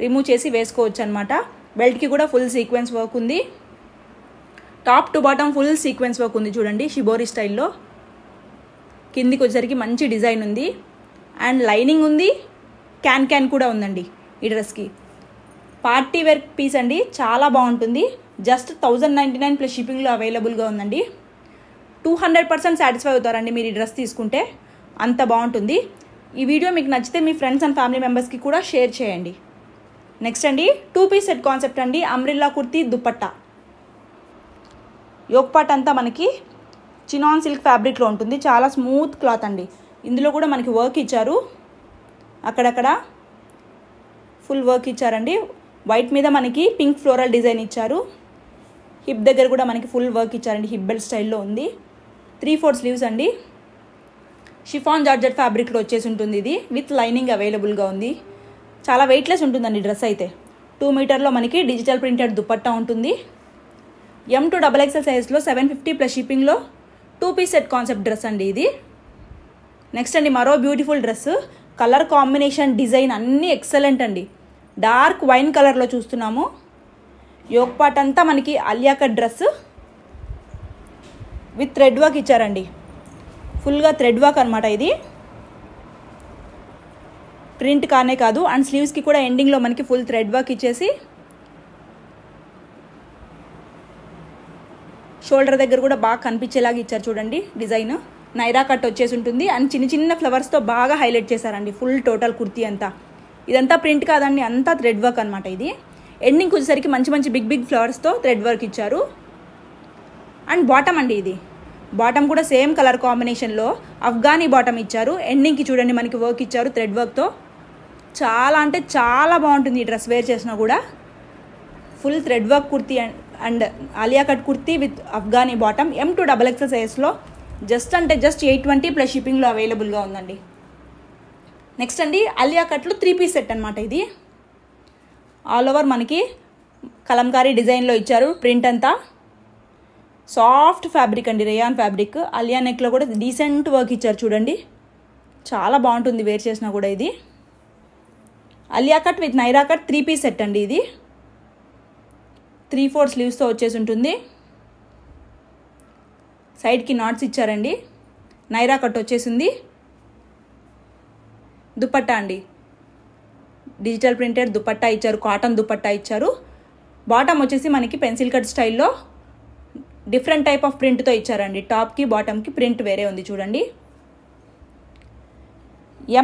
రిమూవ్ చేసి వేసుకోవచ్చు అనమాట. బెల్ట్కి కూడా ఫుల్ సీక్వెన్స్ వర్క్ ఉంది. Top to bottom full sequence work ఉంది చూడండి షిబోరీ స్టైల్లో. కిందికి వచ్చేసరికి మంచి డిజైన్ ఉంది అండ్ లైనింగ్ ఉంది, క్యాన్ కూడా ఉందండి ఈ డ్రెస్కి. పార్టీ వేర్ పీస్ అండి, చాలా బాగుంటుంది. జస్ట్ 1099 ప్లస్ షిప్పింగ్లో అవైలబుల్గా ఉందండి. 200% సాటిస్ఫై అవుతారండి మీరు ఈ డ్రెస్ తీసుకుంటే, అంత బాగుంటుంది. ఈ వీడియో మీకు నచ్చితే మీ ఫ్రెండ్స్ అండ్ ఫ్యామిలీ మెంబర్స్కి కూడా షేర్ చేయండి. నెక్స్ట్ అండి 2 పీస్ సెట్ కాన్సెప్ట్ అండి, umbrella kurti dupatta. Yoke part అంతా మనకి చినాన్ సిల్క్ ఫ్యాబ్రిక్లో ఉంటుంది, చాలా స్మూత్ క్లాత్ అండి. ఇందులో కూడా మనకి వర్క్ ఇచ్చారు, అక్కడక్కడ ఫుల్ వర్క్ ఇచ్చారండి. వైట్ మీద మనకి పింక్ ఫ్లోరల్ డిజైన్ ఇచ్చారు. హిప్ దగ్గర కూడా మనకి ఫుల్ వర్క్ ఇచ్చారండి, హిప్ బెల్ట్ స్టైల్లో ఉంది. 3/4 స్లీవ్స్ అండి. షిఫాన్ జార్జెట్ ఫ్యాబ్రిక్లో వచ్చేసి ఉంటుంది ఇది, విత్ లైనింగ్ అవైలబుల్గా ఉంది. చాలా వెయిట్లెస్ ఉంటుందండి డ్రెస్ అయితే. 2 మీటర్లో మనకి డిజిటల్ ప్రింటెడ్ దుపట్టా ఉంటుంది. M to XXL సైజ్లో 750 ప్లస్ షిప్పింగ్లో 2 పీస్ సెట్ కాన్సెప్ట్ డ్రెస్ అండి ఇది. నెక్స్ట్ అండి మరో beautiful dress. Colour combination, design అన్నీ ఎక్సలెంట్ అండి. డార్క్ వైన్ కలర్లో చూస్తున్నాము. యోక్ పార్ట్ అంతా మనకి Alia cut dress with thread work ఇచ్చారండి, ఫుల్గా థ్రెడ్ వర్క్ అనమాట ఇది. ప్రింట్ కానే కాదు, అండ్ స్లీవ్స్కి కూడా ఎండింగ్లో మనకి ఫుల్ థ్రెడ్ వర్క్ ఇచ్చేసి షోల్డర్ దగ్గర కూడా బాగా కనిపించేలాగా ఇచ్చారు చూడండి డిజైన్. నైరా కట్ వచ్చేసి ఉంటుంది అండ్ చిన్న చిన్న ఫ్లవర్స్తో బాగా హైలైట్ చేశారండి ఫుల్ టోటల్ కుర్తీ అంతా. ఇదంతా ప్రింట్ కాదండి, అంతా థ్రెడ్ వర్క్ అనమాట ఇది. ఎండింగ్ వచ్చేసరికి మంచి మంచి బిగ్ ఫ్లవర్స్తో థ్రెడ్ వర్క్ ఇచ్చారు. అండ్ బాటమ్ అండి ఇది, బాటమ్ కూడా సేమ్ కలర్ కాంబినేషన్లో అఫ్ఘానీ బాటమ్ ఇచ్చారు. ఎండింగ్కి చూడండి మనకి వర్క్ ఇచ్చారు థ్రెడ్ వర్క్తో. చాలా అంటే చాలా బాగుంటుంది ఈ డ్రెస్ వేర్ చేసినా కూడా. Full thread work kurti and Alia cut kurti with Afghani bottom. M to XXL సైజ్లో జస్ట్ 820 ప్లస్ షిప్పింగ్లో అవైలబుల్గా ఉందండి. నెక్స్ట్ అండి ఆలియా కట్లు 3 పీస్ సెట్ అనమాట ఇది. ఆల్ ఓవర్ మనకి కలంకారీ డిజైన్లో ఇచ్చారు. ప్రింట్ అంతా సాఫ్ట్ ఫ్యాబ్రిక్ అండి, రేయాన్ ఫ్యాబ్రిక్. ఆలియా నెక్లో కూడా డీసెంట్ వర్క్ ఇచ్చారు చూడండి, చాలా బాగుంటుంది వేర్ చేసినా కూడా ఇది. Alia cut with Naira cut 3 piece set అండి ఇది. 3/4 స్లీవ్స్తో వచ్చేసి ఉంటుంది. సైడ్కి నాట్స్ ఇచ్చారండి. నైరా కట్ వచ్చేసింది. దుపట్టా అండి, డిజిటల్ ప్రింటెడ్ దుపట్టా ఇచ్చారు, కాటన్ దుపట్టా ఇచ్చారు. బాటమ్ వచ్చేసి మనకి పెన్సిల్ కట్ స్టైల్లో డిఫరెంట్ టైప్ ఆఫ్ ప్రింట్తో ఇచ్చారండి. టాప్కి బాటమ్కి ప్రింట్ వేరే ఉంది చూడండి.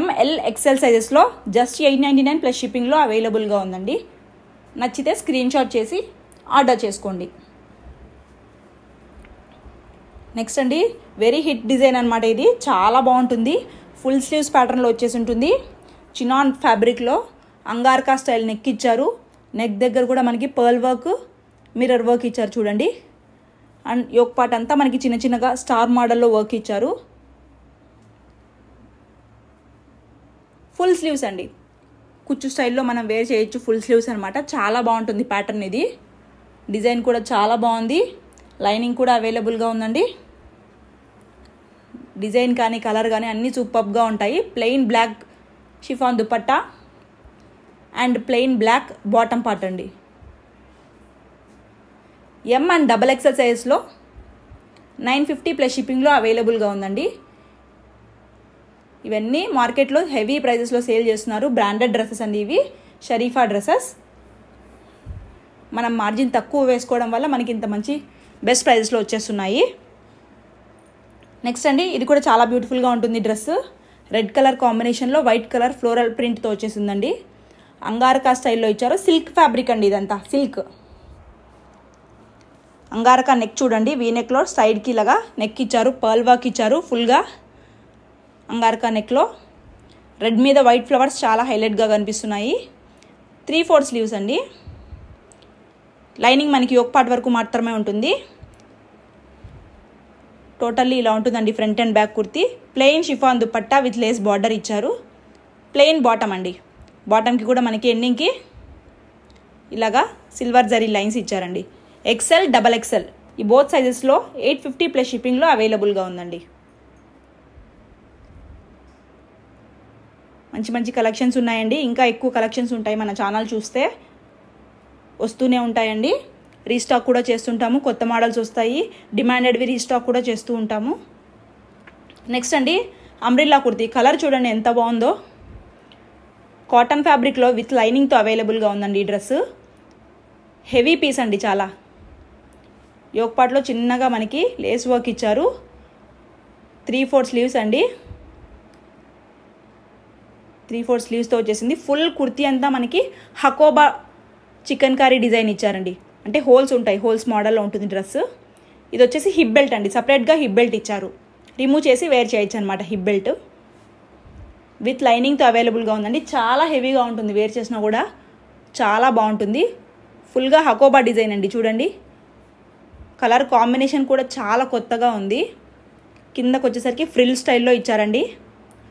ML XL సైజెస్లో జస్ట్ 899 ప్లస్ షిప్పింగ్లో అవైలబుల్గా ఉందండి. నచ్చితే స్క్రీన్ షాట్ చేసి ఆర్డర్ చేసుకోండి. నెక్స్ట్ అండి వెరీ హిట్ డిజైన్ అనమాట ఇది, చాలా బాగుంటుంది. ఫుల్ స్లీవ్స్ ప్యాటర్న్లో వచ్చేసి ఉంటుంది. చినాన్ ఫ్యాబ్రిక్లో అంగార్కా స్టైల్ నెక్ ఇచ్చారు. నెక్ దగ్గర కూడా మనకి పర్ల్ వర్క్, మిర్రర్ వర్క్ ఇచ్చారు చూడండి. అండ్ యోక్ పార్ట్ అంతా మనకి చిన్న చిన్నగా స్టార్ మోడల్లో వర్క్ ఇచ్చారు. ఫుల్ స్లీవ్స్ అండి, కుచ్చు స్టైల్లో మనం వేర్ చేయొచ్చు. ఫుల్ స్లీవ్స్ అనమాట, చాలా బాగుంటుంది ప్యాటర్న్ ఇది. డిజైన్ కూడా చాలా బాగుంది. లైనింగ్ కూడా అవైలబుల్గా ఉందండి. డిజైన్ కానీ కలర్ కానీ అన్నీ సూపర్గా ఉంటాయి. Plain black chiffon dupatta and plain black bottom part అండి. M and XXL సైజ్లో 950 ప్లస్ షిప్పింగ్లో అవైలబుల్గా ఉందండి. ఇవన్నీ మార్కెట్లో హెవీ ప్రైజెస్లో సేల్ చేస్తున్నారు. బ్రాండెడ్ డ్రెస్సెస్ అండి ఇవి, షరీఫా డ్రెస్సెస్. మనం మార్జిన్ తక్కువ వేసుకోవడం వల్ల మనకి ఇంత మంచి బెస్ట్ ప్రైజెస్లో వచ్చేస్తున్నాయి. నెక్స్ట్ అండి, ఇది కూడా చాలా బ్యూటిఫుల్గా ఉంటుంది డ్రెస్. రెడ్ కలర్ కాంబినేషన్లో వైట్ కలర్ ఫ్లోరల్ ప్రింట్తో వచ్చేసిందండి. అంగారకా స్టైల్లో ఇచ్చారు. సిల్క్ ఫ్యాబ్రిక్ అండి ఇదంతా, సిల్క్. అంగారకా నెక్ చూడండి, వీ నెక్లో సైడ్కి ఇలాగా నెక్ ఇచ్చారు, పర్ల్ వర్క్ ఇచ్చారు ఫుల్గా. అంగారకా నెక్లో రెడ్ మీద వైట్ ఫ్లవర్స్ చాలా హైలైట్గా కనిపిస్తున్నాయి. 3/4 స్లీవ్స్ అండి. లైనింగ్ మనకి యోక్ పార్ట్ వరకు మాత్రమే ఉంటుంది. టోటల్లీ ఇలా ఉంటుందండి front and back kurti. Plain chiffon dupatta with lace border ఇచ్చారు. ప్లెయిన్ బాటమ్ అండి. బాటమ్కి కూడా మనకి ఎండింగ్కి ఇలాగా సిల్వర్ జరీ లైన్స్ ఇచ్చారండి. XL, XXL ఈ బోత్ సైజెస్లో 850 ప్లస్ షిప్పింగ్లో అవైలబుల్గా ఉందండి. మంచి మంచి కలెక్షన్స్ ఉన్నాయండి. ఇంకా ఎక్కువ కలెక్షన్స్ ఉంటాయి, మన ఛానల్ చూస్తే వస్తూనే ఉంటాయండి. రీస్టాక్ కూడా చేస్తుంటాము, కొత్త మోడల్స్ వస్తాయి. డిమాండెడ్వి రీస్టాక్ కూడా చేస్తూ ఉంటాము. నెక్స్ట్ అండి, అంబ్రిల్లా కుర్తీ. కలర్ చూడండి ఎంత బాగుందో. కాటన్ ఫ్యాబ్రిక్లో విత్ లైనింగ్తో అవైలబుల్గా ఉందండి ఈ డ్రెస్. హెవీ పీస్ అండి చాలా. యోక్ పార్ట్లో చిన్నగా మనకి లేస్ వర్క్ ఇచ్చారు. 3/4 స్లీవ్స్ అండి. 3/4 స్లీవ్స్తో వచ్చేసింది. ఫుల్ కుర్తీ అంతా మనకి హకోబా చికెన్ కర్రీ డిజైన్ ఇచ్చారండి. అంటే హోల్స్ ఉంటాయి, హోల్స్ మోడల్లో ఉంటుంది డ్రెస్. ఇది వచ్చేసి హిప్ బెల్ట్ అండి. సపరేట్గా హిప్ బెల్ట్ ఇచ్చారు. రిమూవ్ చేసి వేర్ చేయొచ్చు అనమాట హిప్ బెల్ట్. విత్ లైనింగ్తో అవైలబుల్గా ఉందండి. చాలా హెవీగా ఉంటుంది, వేర్ చేసినా కూడా చాలా బాగుంటుంది. ఫుల్గా హకోబా డిజైన్ అండి చూడండి. కలర్ కాంబినేషన్ కూడా చాలా కొత్తగా ఉంది. కిందకు వచ్చేసరికి ఫ్రిల్ స్టైల్లో ఇచ్చారండి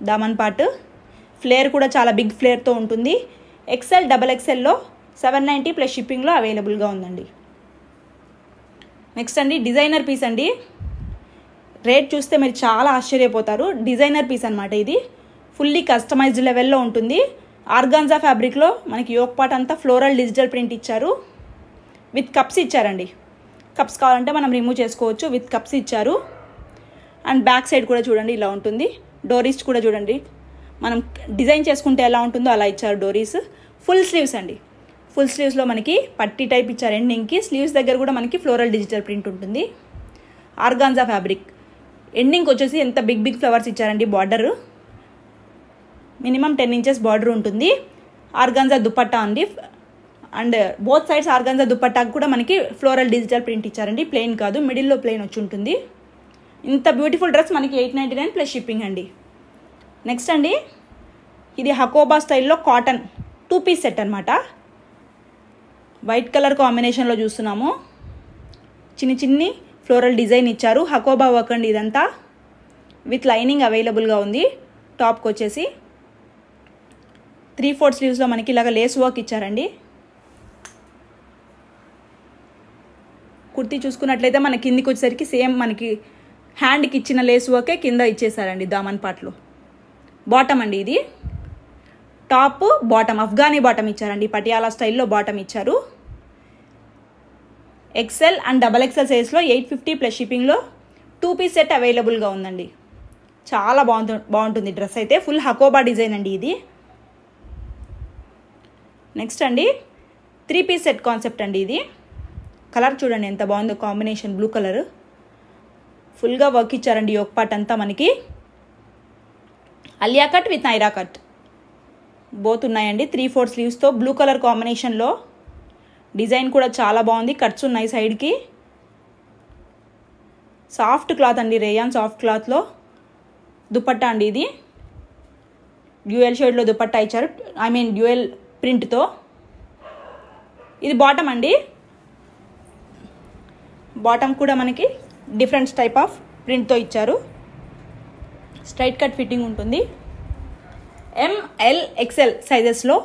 దామన్ పార్ట్. ఫ్లేర్ కూడా చాలా బిగ్ ఫ్లేర్తో ఉంటుంది. XL, XXLలో 790 ప్లస్ షిప్పింగ్లో అవైలబుల్గా ఉందండి. నెక్స్ట్ అండి, డిజైనర్ పీస్ అండి. రేట్ చూస్తే మీరు చాలా ఆశ్చర్యపోతారు. డిజైనర్ పీస్ అనమాట ఇది. ఫుల్లీ కస్టమైజ్డ్ లెవెల్లో ఉంటుంది. ఆర్గాన్జా ఫ్యాబ్రిక్లో మనకి యోక్ పార్ట్ అంతా ఫ్లోరల్ డిజిటల్ ప్రింట్ ఇచ్చారు. విత్ కప్స్ ఇచ్చారండి. కప్స్ కావాలంటే మనం రిమూవ్ చేసుకోవచ్చు. విత్ కప్స్ ఇచ్చారు. అండ్ బ్యాక్ సైడ్ కూడా చూడండి ఇలా ఉంటుంది. డోరీస్ కూడా చూడండి, మనం డిజైన్ చేసుకుంటే ఎలా ఉంటుందో అలా ఇచ్చారు డోరీస్. ఫుల్ స్లీవ్స్ అండి. ఫుల్ స్లీవ్స్లో మనకి పట్టీ టైప్ ఇచ్చారు ఎండింగ్కి. స్లీవ్స్ దగ్గర కూడా మనకి ఫ్లోరల్ డిజిటల్ ప్రింట్ ఉంటుంది. Organza fabric. ఎండింగ్కి వచ్చేసి ఎంత బిగ్ బిగ్ ఫ్లవర్స్ ఇచ్చారండి. బార్డర్ మినిమం 10 ఇంచెస్ బార్డర్ ఉంటుంది. ఆర్గాన్జా దుపట్టా అండి. అండ్ బోత్ సైడ్స్ ఆర్గాన్జా దుపట్టాకు కూడా మనకి ఫ్లోరల్ డిజిటల్ ప్రింట్ ఇచ్చారండి. ప్లెయిన్ కాదు, మిడిల్లో ప్లెయిన్ వచ్చి ఉంటుంది. ఇంత బ్యూటిఫుల్ డ్రెస్ మనకి 899 ప్లస్ షిప్పింగ్ అండి. నెక్స్ట్ అండి, ఇది హకోబా స్టైల్లో కాటన్ 2 పీస్ సెట్ అనమాట. వైట్ కలర్ కాంబినేషన్లో చూస్తున్నాము. చిన్ని చిన్ని ఫ్లోరల్ డిజైన్ ఇచ్చారు. హకోబా వర్క్ అండి ఇదంతా. విత్ లైనింగ్ అవైలబుల్గా ఉంది. టాప్కి వచ్చేసి 3/4 స్లీవ్స్లో మనకి ఇలాగ లేస్ వర్క్ ఇచ్చారండి. కుర్తీ చూసుకున్నట్లయితే మన కిందికి వచ్చేసరికి సేమ్ మనకి హ్యాండ్కి ఇచ్చిన లేస్ వర్కే కింద ఇచ్చేసారండి దామన్ పార్ట్లో. బాటమ్ అండి ఇది. టాప్ బాటమ్ అఫ్ఘానీ బాటమ్ ఇచ్చారండి. పటియాలా స్టైల్లో బాటమ్ ఇచ్చారు. XL అండ్ XXL సైజ్లో 850 ప్లస్ షిప్పింగ్లో 2 పీస్ సెట్ అవైలబుల్గా ఉందండి. చాలా బాగుంటుంది డ్రెస్ అయితే. ఫుల్ హకోబా డిజైన్ అండి ఇది. నెక్స్ట్ అండి, 3 పీస్ సెట్ కాన్సెప్ట్ అండి ఇది. కలర్ చూడండి ఎంత బాగుందో కాంబినేషన్, బ్లూ కలర్. ఫుల్గా వర్క్ ఇచ్చారండి యోక్ పార్ట్ అంతా మనకి. Alia cut with Naira cut both ఉన్నాయండి. 3/4 స్లీవ్స్తో బ్లూ కలర్ కాంబినేషన్లో. డిజైన్ కూడా చాలా బాగుంది. కట్స్ ఉన్నాయి సైడ్కి. సాఫ్ట్ క్లాత్ అండి, రేయాన్ సాఫ్ట్ క్లాత్లో దుపట్టా అండి ఇది. డ్యూయల్ షేడ్లో దుపట్టా ఇచ్చారు. డ్యూయల్ ప్రింట్తో. ఇది బాటమ్ అండి. బాటమ్ కూడా మనకి డిఫరెంట్ టైప్ ఆఫ్ ప్రింట్తో ఇచ్చారు. స్ట్రైట్ కట్ ఫిట్టింగ్ ఉంటుంది. ML XL సైజెస్లో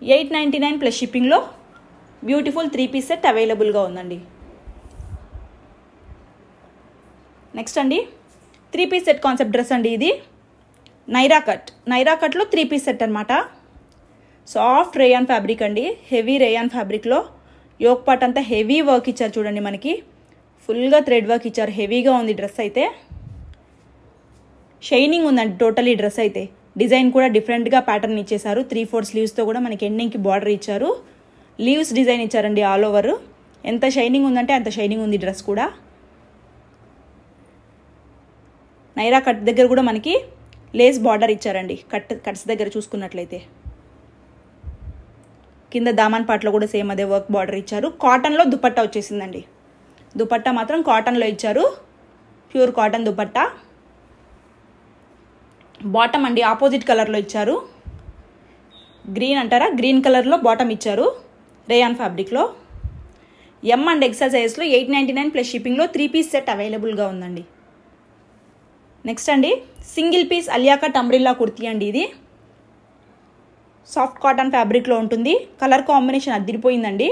899 ప్లస్ షిప్పింగ్లో బ్యూటిఫుల్ 3 పీస్ సెట్ అవైలబుల్గా ఉందండి. నెక్స్ట్ అండి, 3 పీస్ సెట్ కాన్సెప్ట్ డ్రెస్ అండి ఇది. నైరా కట్లో 3 పీస్ సెట్ అనమాట. సాఫ్ట్ రేయాన్ ఫ్యాబ్రిక్ అండి. హెవీ రేయాన్ ఫ్యాబ్రిక్లో యోక్ పార్ట్ అంతా హెవీ వర్క్ ఇచ్చారు చూడండి మనకి. ఫుల్గా థ్రెడ్ వర్క్ ఇచ్చారు. హెవీగా ఉంది డ్రెస్ అయితే. షైనింగ్ ఉందండి టోటలీ డ్రెస్ అయితే. డిజైన్ కూడా డిఫరెంట్గా ప్యాటర్న్ ఇచ్చేసారు. 3/4 స్లీవ్స్తో కూడా మనకి ఎండింగ్కి బార్డర్ ఇచ్చారు. లీవ్స్ డిజైన్ ఇచ్చారండి ఆల్ ఓవర్. ఎంత షైనింగ్ ఉందంటే అంత షైనింగ్ ఉంది డ్రెస్ కూడా. నైరా కట్ దగ్గర కూడా మనకి లేస్ బార్డర్ ఇచ్చారండి. కట్స్ దగ్గర చూసుకున్నట్లయితే కింద దామన్ పాట్లో కూడా సేమ్ అదే వర్క్ బార్డర్ ఇచ్చారు. కాటన్లో దుపట్టా వచ్చేసిందండి. దుపట్టా మాత్రం కాటన్లో ఇచ్చారు, ప్యూర్ కాటన్ దుపట్టా. బాటమ్ అండి ఆపోజిట్ కలర్లో ఇచ్చారు. గ్రీన్ అంటారా, గ్రీన్ కలర్లో బాటమ్ ఇచ్చారు రేయాన్ ఫ్యాబ్రిక్లో. ఎం అండ్ ఎక్సెల్ సైజ్లో 899 ప్లస్ షిప్పింగ్లో 3 పీస్ సెట్ అవైలబుల్గా ఉందండి. నెక్స్ట్ అండి single piece Alia cut umbrella kurti అండి. ఇది సాఫ్ట్ కాటన్ ఫ్యాబ్రిక్లో ఉంటుంది. Colour combination అదిరిపోయిందండి.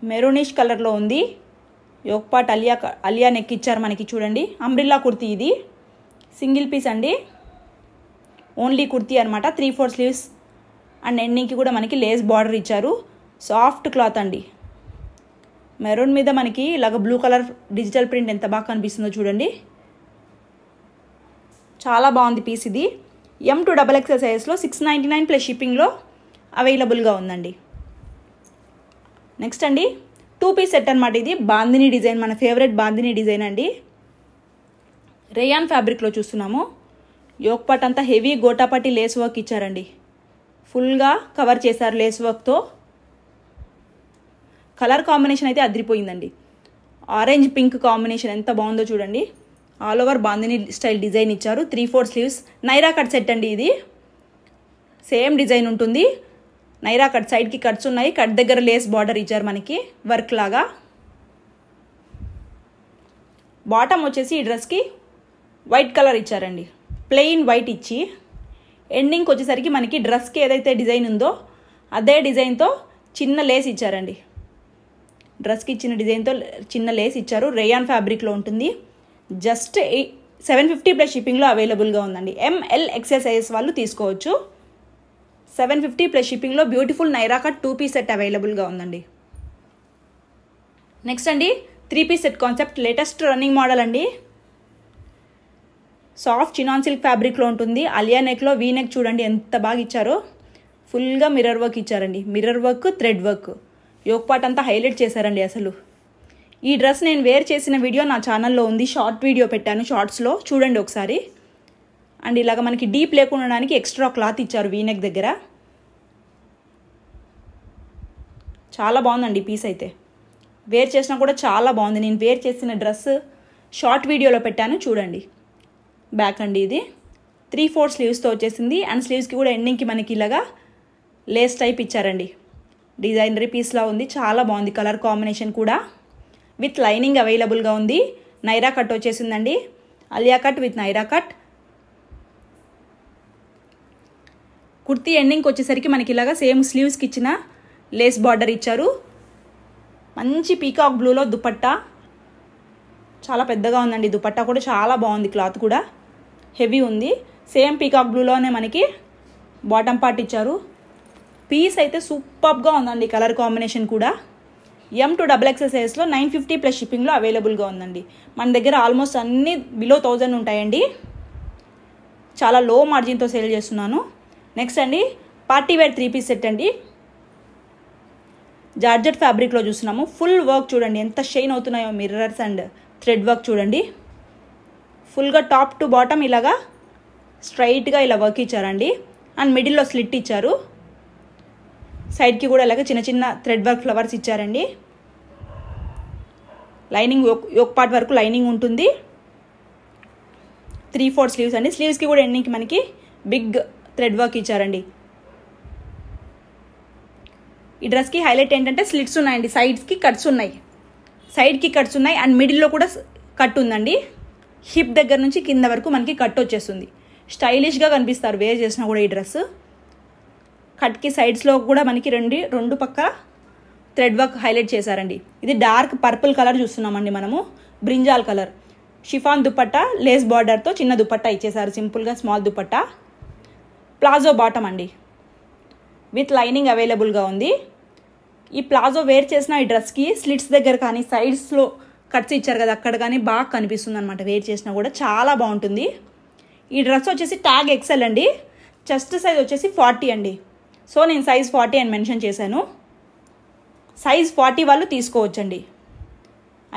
మెరూనిష్ కలర్లో ఉంది. యోక్ పార్ట్ అలియా నెక్ ఇచ్చారు మనకి చూడండి. అంబ్రిల్లా కుర్తీ ఇది. సింగిల్ పీస్ అండి, ఓన్లీ కుర్తీ అనమాట. 3/4 స్లీవ్స్ అండ్ ఎండింగ్కి కూడా మనకి లేస్ బార్డర్ ఇచ్చారు. సాఫ్ట్ క్లాత్ అండి. మెరూన్ మీద మనకి ఇలాగ బ్లూ కలర్ డిజిటల్ ప్రింట్ ఎంత బాగా కనిపిస్తుందో చూడండి. చాలా బాగుంది పీస్ ఇది. M to XXL సైజ్లో 699 ప్లస్ షిప్పింగ్లో అవైలబుల్గా ఉందండి. నెక్స్ట్ అండి 2 పీస్ సెట్ అనమాట. ఇది బాందిని డిజైన్, మన ఫేవరెట్ బాందిని డిజైన్ అండి. రేయాన్ ఫ్యాబ్రిక్లో చూస్తున్నాము. యోక్ పార్ట్ అంతా హెవీ గోటాపట్టి లేస్ వర్క్ ఇచ్చారండి. ఫుల్గా కవర్ చేశారు లేస్ వర్క్తో. కలర్ కాంబినేషన్ అయితే అదిరిపోయిందండి. ఆరెంజ్ పింక్ కాంబినేషన్ ఎంత బాగుందో చూడండి. All over bandhani style design ఇచ్చారు. 3/4 స్లీవ్స్ నైరా కట్ సెట్ అండి. ఇది సేమ్ డిజైన్ ఉంటుంది. నైరా కట్ సైడ్కి కట్స్ ఉన్నాయి. కట్ దగ్గర లేస్ బార్డర్ ఇచ్చారు మనకి వర్క్ లాగా. బాటమ్ వచ్చేసి ఈ డ్రెస్కి వైట్ కలర్ ఇచ్చారండి. ప్లెయిన్ వైట్ ఇచ్చి ఎండింగ్కి వచ్చేసరికి మనకి డ్రెస్కి ఏదైతే డిజైన్ ఉందో అదే డిజైన్తో చిన్న లేస్ ఇచ్చారండి. డ్రెస్కి ఇచ్చిన డిజైన్తో చిన్న లేస్ ఇచ్చారు. రేయాన్ ఫ్యాబ్రిక్లో ఉంటుంది. జస్ట్ 750 ప్లస్ షిప్పింగ్లో అవైలబుల్గా ఉందండి. ML XL సైజ్ వాళ్ళు తీసుకోవచ్చు. 750 ప్లస్ షిప్పింగ్లో beautiful Naira cut 2 piece set అవైలబుల్గా ఉందండి. నెక్స్ట్ అండి 3 piece set concept, latest running model అండి. సాఫ్ట్ చినాన్ సిల్క్ ఫ్యాబ్రిక్లో ఉంటుంది. అలియా నెక్లో వీ నెక్ చూడండి ఎంత బాగా ఇచ్చారో. ఫుల్గా మిర్రర్ వర్క్ ఇచ్చారండి. Mirror work, thread work. Yoke part అంతా హైలైట్ చేశారండి అసలు. ఈ డ్రెస్ నేను వేర్ చేసిన వీడియో నా ఛానల్లో ఉంది. షార్ట్ వీడియో పెట్టాను షార్ట్స్లో, చూడండి ఒకసారి. అండ్ ఇలాగ మనకి డీప్ లేకుండా ఎక్స్ట్రా క్లాత్ ఇచ్చారు వీనెక్ దగ్గర. చాలా బాగుందండి పీస్ అయితే. వేర్ చేసినా కూడా చాలా బాగుంది. నేను వేర్ చేసిన డ్రెస్ షార్ట్ వీడియోలో పెట్టాను చూడండి. బ్యాక్ అండి ఇది 3/4 స్లీవ్స్తో వచ్చేసింది. అండ్ స్లీవ్స్కి కూడా ఎండింగ్కి మనకి ఇలాగా లేస్ టైప్ ఇచ్చారండి. డిజైనరీ పీస్లా ఉంది. చాలా బాగుంది. కలర్ కాంబినేషన్ కూడా విత్ లైనింగ్ అవైలబుల్గా ఉంది. నైరా కట్ వచ్చేసిందండి. Alia cut with Naira cut. Kurti ఎండింగ్కి వచ్చేసరికి మనకి ఇలాగా సేమ్ స్లీవ్స్కి ఇచ్చిన లేస్ బార్డర్ ఇచ్చారు. మంచి పీకాక్ బ్లూలో దుపట్టా. చాలా పెద్దగా ఉందండి దుపట్టా కూడా. చాలా బాగుంది. క్లాత్ కూడా హెవీ ఉంది. సేమ్ పీకాక్ బ్లూలోనే మనకి బాటమ్ పార్ట్ ఇచ్చారు. పీస్ అయితే సూపర్గా ఉందండి. కలర్ కాంబినేషన్ కూడా. M to XXL సైజ్లో 950 ప్లస్ షిప్పింగ్లో అవైలబుల్గా ఉందండి. మన దగ్గర ఆల్మోస్ట్ అన్నీ బిలో 1000 ఉంటాయండి. చాలా లో మార్జిన్తో సేల్ చేస్తున్నాను. నెక్స్ట్ అండి పార్టీ వేర్ 3 పీస్ సెట్ అండి. జార్జెట్ ఫ్యాబ్రిక్లో చూస్తున్నాము. ఫుల్ వర్క్ చూడండి ఎంత షైన్ అవుతున్నాయో. మిర్రర్స్ అండ్ థ్రెడ్ వర్క్ చూడండి. ఫుల్గా టాప్ టు బాటమ్ ఇలాగా స్ట్రైట్గా ఇలా వర్క్ ఇచ్చారండి. అండ్ మిడిల్లో స్లిట్ ఇచ్చారు. సైడ్కి కూడా ఇలాగ చిన్న చిన్న థ్రెడ్ వర్క్ ఫ్లవర్స్ ఇచ్చారండి. లైనింగ్ యోక్ పార్ట్ వరకు లైనింగ్ ఉంటుంది. 3/4 స్లీవ్స్ అండి. స్లీవ్స్కి కూడా ఎండింగ్కి మనకి బిగ్ థ్రెడ్ వర్క్ ఇచ్చారండి. ఈ డ్రెస్కి హైలైట్ ఏంటంటే స్లిట్స్ ఉన్నాయండి. సైడ్కి కట్స్ ఉన్నాయి. అండ్ మిడిల్లో కూడా కట్ ఉందండి. హిప్ దగ్గర నుంచి కింద వరకు మనకి కట్ వచ్చేస్తుంది. స్టైలిష్గా కనిపిస్తారు వేర్ చేసినా కూడా ఈ డ్రెస్. కట్కి సైడ్స్లో కూడా మనకి రెండు పక్క థ్రెడ్ వర్క్ హైలైట్ చేశారండి. ఇది డార్క్ పర్పుల్ కలర్ చూస్తున్నామండి మనము. Brinjal colour. Chiffon dupatta lace బార్డర్తో చిన్న దుపట్టా ఇచ్చేసారు. సింపుల్గా స్మాల్ దుపట్టా. ప్లాజో బాటమ్ అండి విత్ లైనింగ్ అవైలబుల్గా ఉంది. ఈ ప్లాజో వేర్ చేసిన ఈ డ్రెస్కి స్లిట్స్ దగ్గర కానీ సైడ్స్లో కట్స్ ఇచ్చారు కదా అక్కడ కానీ బాగా కనిపిస్తుంది అనమాట, వేర్ చేసినా కూడా చాలా బాగుంటుంది. ఈ డ్రెస్ వచ్చేసి ట్యాగ్ ఎక్సెల్ అండి, చెస్ట్ సైజ్ వచ్చేసి 40 అండి. సో నేను సైజ్ 40 అని మెన్షన్ చేశాను. సైజ్ 40 వాళ్ళు తీసుకోవచ్చండి.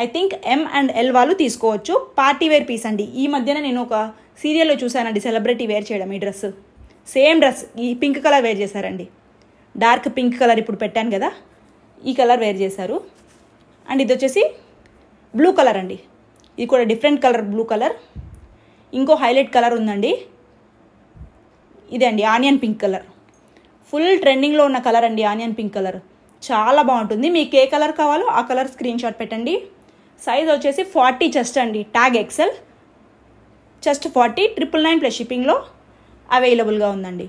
I think M and L వాళ్ళు తీసుకోవచ్చు. పార్టీ వేర్ పీస్ అండి. ఈ మధ్యన నేను ఒక సీరియల్లో చూశానండి సెలబ్రిటీ వేర్ చేయడం ఈ డ్రెస్. సేమ్ డ్రెస్ ఈ పింక్ కలర్ వేర్ చేశారండి, డార్క్ పింక్ కలర్ ఇప్పుడు పెట్టాను కదా ఈ కలర్ వేర్ చేశారు. అండ్ ఇది వచ్చేసి బ్లూ కలర్ అండి, ఇది కూడా డిఫరెంట్ కలర్ బ్లూ కలర్. ఇంకో హైలైట్ కలర్ ఉందండి, ఇదే అండి ఆనియన్ పింక్ కలర్. ఫుల్ ట్రెండింగ్లో ఉన్న కలర్ అండి ఆనియన్ పింక్ కలర్, చాలా బాగుంటుంది. మీకు ఏ కలర్ కావాలో ఆ కలర్ స్క్రీన్ షాట్ పెట్టండి. సైజ్ వచ్చేసి 40 చెస్ట్ అండి, ట్యాగ్ ఎక్సెల్, చెస్ట్ 40, 999 ప్లస్ షిప్పింగ్లో అవైలబుల్గా ఉందండి.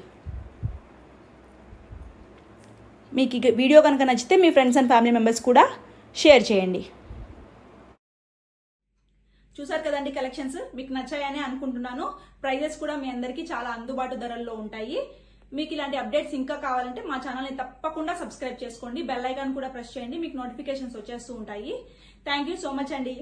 మీకు ఈ వీడియో కనుక నచ్చితే మీ ఫ్రెండ్స్ అండ్ ఫ్యామిలీ మెంబర్స్ కూడా షేర్ చేయండి. చూసారు కదండి కలెక్షన్స్, మీకు నచ్చాయని అనుకుంటున్నాను. ప్రైజెస్ కూడా మీ అందరికీ చాలా అందుబాటు ధరల్లో ఉంటాయి. మీకు ఇలాంటి అప్డేట్స్ ఇంకా కావాలంటే మా ఛానల్ని తప్పకుండా సబ్స్క్రైబ్ చేసుకోండి, బెల్ ఐకాన్ కూడా ప్రెస్ చేయండి, మీకు నోటిఫికేషన్స్ వచ్చేస్తూ ఉంటాయి. థ్యాంక్ యూ సో మచ్ అండి.